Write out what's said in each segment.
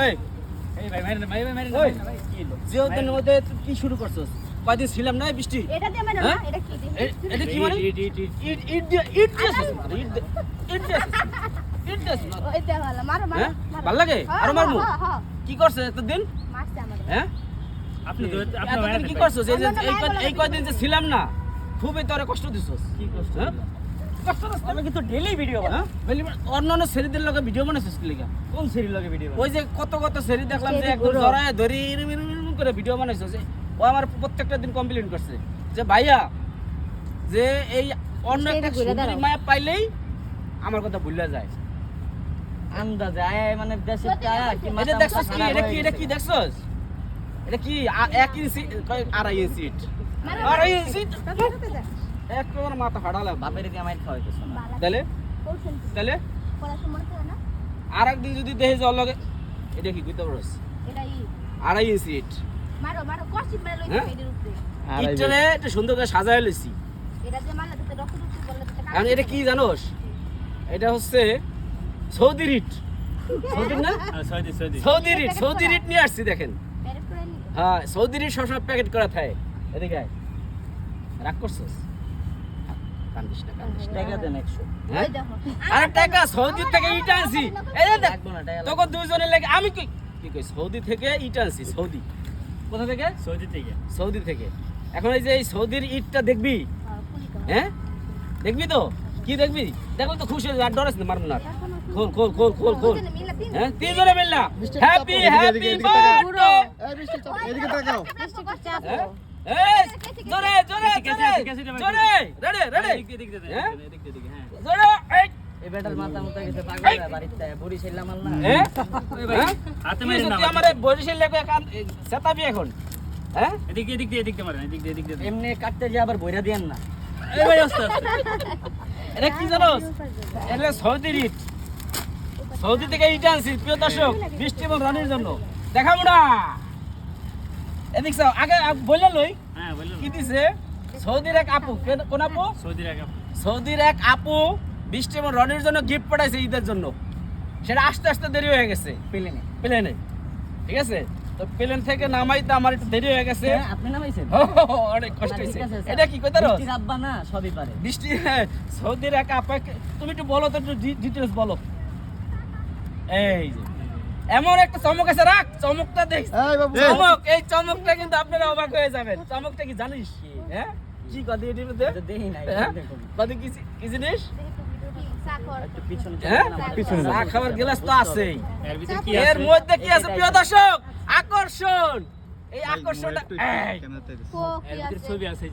এই এই ভাই মাইরে না ভাই কি হলো জিওদের মধ্যে তুই কি শুরু করছস কয়দিন ছিলাম না বৃষ্টি এটা দিয়ে মানে না এটা কি দিয়ে এটা কি মানে ইট ওই দে ভালো মারো মারো ভালো লাগে আর মারমু কি করছ এতদিন মারছে আমারে হ্যাঁ আপনি তো আপনি কি করছস এই কয়দিন যে ছিলাম না খুবই তোরে কষ্ট দিছস কি কষ্ট হ্যাঁ কষ্ট আমি কিন্তু ডেইলি ভিডিও বানাই অন্যান্য সেরিদের লগে ভিডিও বানাইছিস কি লাগা কোন সিরিয়াল লাগে ভিডিও ওই যে কত সেরি দেখলাম যে একদম জড়ায় ধরি করে ভিডিও বানাইছিস ও আমার প্রত্যেকটা দিন কমপ্লেইন করছে যে ভাইয়া যে এই অন্য একটা সুন্দরী মায়া পাইলেই আমার কথা ভুলে যায় আন্দাজে আয় মানে দেশের টায়া কি এটা দেখছস কি এটা কি দেখছস এটা কি 1 ইঞ্চি আড়াই ইঞ্চি আড়াই ইঞ্চি একবার মাথা ফাটালাম বাপের দিয়ে আমায় খাওয়াইতেছ না তাহলে পড়াশোনা করে না আরেকদিন যদি দেখে জল লাগে এটা কি কইতে পারছ এটাই আড়াই ইঞ্চি ইট মারো মারো কষ্ট মেরে লই এর উপরে ইটটারে একটু সুন্দর করে সাজায় লইছি এটা যে মারলে তো রক্ত রক্ত বললে তো এখন এটা কি জানোস এটা হচ্ছে সৌদি ইট সৌদি না সৌদি ইট নিয়ে আসছি দেখেন প্যারেড করে নি হ্যাঁ সৌদি ইট সবসময় প্যাকেট করা থাকে এদিকে আয়। রাগ করছস কান্দিস না টাকা দেন 100 হ্যাঁ ওই দেখো আরে টাকা সৌদি থেকে ইট আনছি এই যে দেখ লাগবো না টাকা তখন দুইজনের লাগে আমি কি কই সৌদি থেকে ইট আনছি সৌদি কোথা থেকে সৌদি থেকে এখন এই যে এই সৌদির ইটটা দেখবি পুলি কর হ্যাঁ দেখবি তো কি দেখবি দেখো তো খুশি আর ডরাস না মারমু না খোল হ্যাঁ তিনজনে মিললা হ্যাপি বার্থডে এদিকে তাকাও এই জোরে রেডি হ্যাঁ জোরে এই এই বেটার মাথা মুতা গেছে পাগল বাড়িতে বুড়ি ছিলাম না হ্যাঁ হাতে মেরে না আমারে বরিশাল লাগে কান সেতাবি এখন হ্যাঁ এমনি কাটতে যে আবার বইরা দেন না এই ভাই আস্তে এটা কি জানোস এটা সৌদি ইট সৌদি থেকে ইট আনছি প্রিয় দর্শক বৃষ্টি এবং রানীর জন্য দেখাবো না এদিক চাও আগে বলে লই কি দিছে সৌদির এক আপু কোন আপু সৌদির এক আপু বৃষ্টি এবং রনির জন্য গিফট পাঠাইছে ঈদের জন্য সেটা আস্তে আস্তে দেরি হয়ে গেছে প্লেনে ঠিক আছে তো প্লেন থেকে নামাইতে আমার একটু দেরি হয়ে গেছে আপনি নামাইছেন অনেক কষ্ট হয়েছে এটা কি কইতারো বৃষ্টির আব্বা না সবই পারে বৃষ্টি সৌদির এক আপু তুমি একটু বলো তো একটু ডিটেইলস বলো এই যে এমন একটা চমক আছে রাখ চমকটা দেখ এই বাবু চমক এই চমকটা কিন্তু আপনারা অবাক হয়ে যাবেন চমকটা কি জানিস হ্যাঁ কি কথা এর মধ্যে দেই নাই কদি কি জিনিস সাকর একটু পিছনে হ্যাঁ চা খাবার গ্লাস তো আছেই এর মধ্যে কি আছে প্রিয় দর্শক আকর্ষণ এই আকর্ষণটা কো কি আছে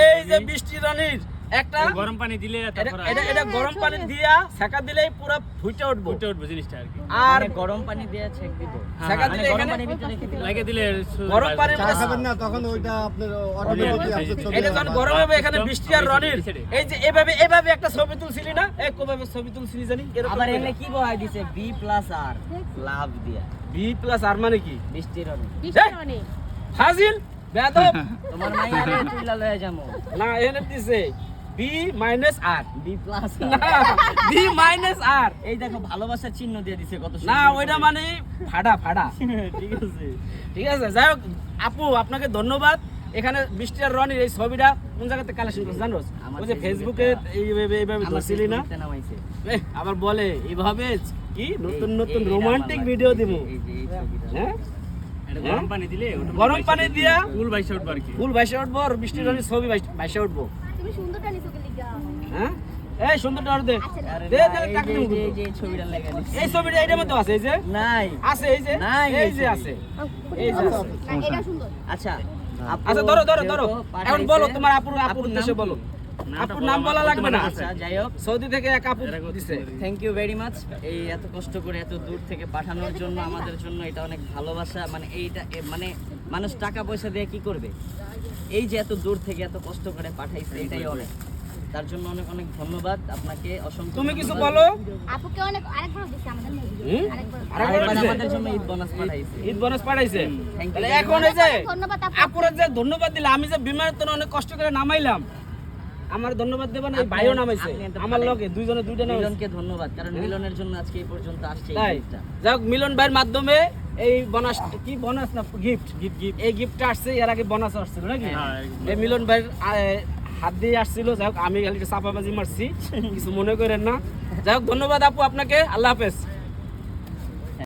এই যে বৃষ্টি রানীর একটা গরম পানি দিলে এটা গরম পানি দিয়া ছাকা দিলেই পুরো ফুটে উঠবো জিনিসটা আর কি আর গরম পানি দিয়ে ছেক দিব ছাকা দিলে গরম এখানে পানি ভিতরে কি দিলে লাগে দিলে গরম পানির চা মধ্যে খাবেন না তখন ওইটা আপনার অটোমেটিকলি আপনার ছবি এটা যখন গরম হবে এখানে বৃষ্টি আর রনির এই যে এভাবে একটা ছবি তুলছিলি না এই কোভাবে ছবি তুলছিলি জানি এরকম আবার এনে কি বহাই দিছে বি প্লাস আর লাভ দিয়া বি প্লাস আর মানে কি বৃষ্টির রনি বিষ্ণনে ফাজিল বেয়াদব তোমার মাইয়ারে তুইলা লয়ে যামু না এনে দিছে বি মাইনাস আর বি প্লাস না বি মাইনাস আর এই দেখো ভালোবাসার চিহ্ন দিয়ে দিছে কত না ওইটা মানে ফাড়া ঠিক আছে ঠিক আছে যাই হোক আপু আপনাকে ধন্যবাদ এখানে বৃষ্টি আর রনির এই ছবিটা কোন জায়গাতে কালেকশন করছ জানোস ওই যে ফেসবুকে এইভাবে ধরছিলি না নামাইছে আবার বলে এইভাবে কি নতুন রোমান্টিক ভিডিও দিব এই যে এই ছবিটা হ্যাঁ গরম পানি দিলে গরম পানি দিয়া ফুল বাইশে উঠবার কি ফুল ভাইসে উঠবো আর বৃষ্টির রনির ছবি ভাইসে উঠবো তুমি সুন্দরটা নিছো কি লিগা হ্যাঁ এই সুন্দরটা আর দে আরে দে না, টাকা এই দিব যে ছবিটা লাগা দিছে এই ছবিটা এইটার মধ্যে আছে এই যে নাই আছে এই যে নাই, এই যে আছে এই যে আছে না এটা সুন্দর আচ্ছা আপু আচ্ছা ধরো যেহেতু এখন বলো পাঠাইছে, তোমার আপুর আপুর উদ্দেশ্যে নাম বলো কি? আপুর নাম বলা লাগবে না আচ্ছা যাই হোক সৌদি থেকে এক আপু দিছে থ্যাংক ইউ ভেরি মাচ এই এত কষ্ট করে এত দূর থেকে পাঠানোর জন্য আমাদের জন্য এটা অনেক ভালোবাসা মানে এইটা মানে মানুষ টাকা পয়সা দিয়ে কি করবে এই যে এত দূর থেকে এত কষ্ট করে পাঠাইছে এটাই অনেক তার জন্য অনেক অনেক ধন্যবাদ আপনাকে অসংখ্য তুমি কিছু ধন্যবাদ। বলো আপুকে অনেক আরেকবার দিছে আমাদের হুম? আরেকবার আরেকবার দিছে? আমাদের জন্য ঈদ বোনাস পাঠাইছে ঈদ বোনাস পাঠাইছে Thank you তাহলে very এখন much. এই যে ধন্যবাদ আপু। আপুরা যে ধন্যবাদ দিলে আমি যে বিমানের তো অনেক কষ্ট করে নামাইলাম আমার ধন্যবাদ দেবেন এই ভাইও নামাইছে আপনি একটা আমার পারেন। লগে দুইজনে দুইটা নামাইছে মিলনকে ধন্যবাদ কারণ মিলনের জন্য আজকে এই পর্যন্ত আসছে এই তাই গিফটটা। যাই হোক মিলন ভাইয়ের মাধ্যমে এই বোনাস কি বোনাস না গিফট গিফট এই গিফটটা আসছে এর আগে বোনাস আসছিল নাকি হ্যাঁ, এরকম। এই মিলন ভাইয়ের হাত দিয়ে আসছিল যাই হোক আমি খালি চাপাবাজি মারছি কিছু মনে করেন না যাই হোক ধন্যবাদ আপু আপনাকে আল্লাহ হাফেজ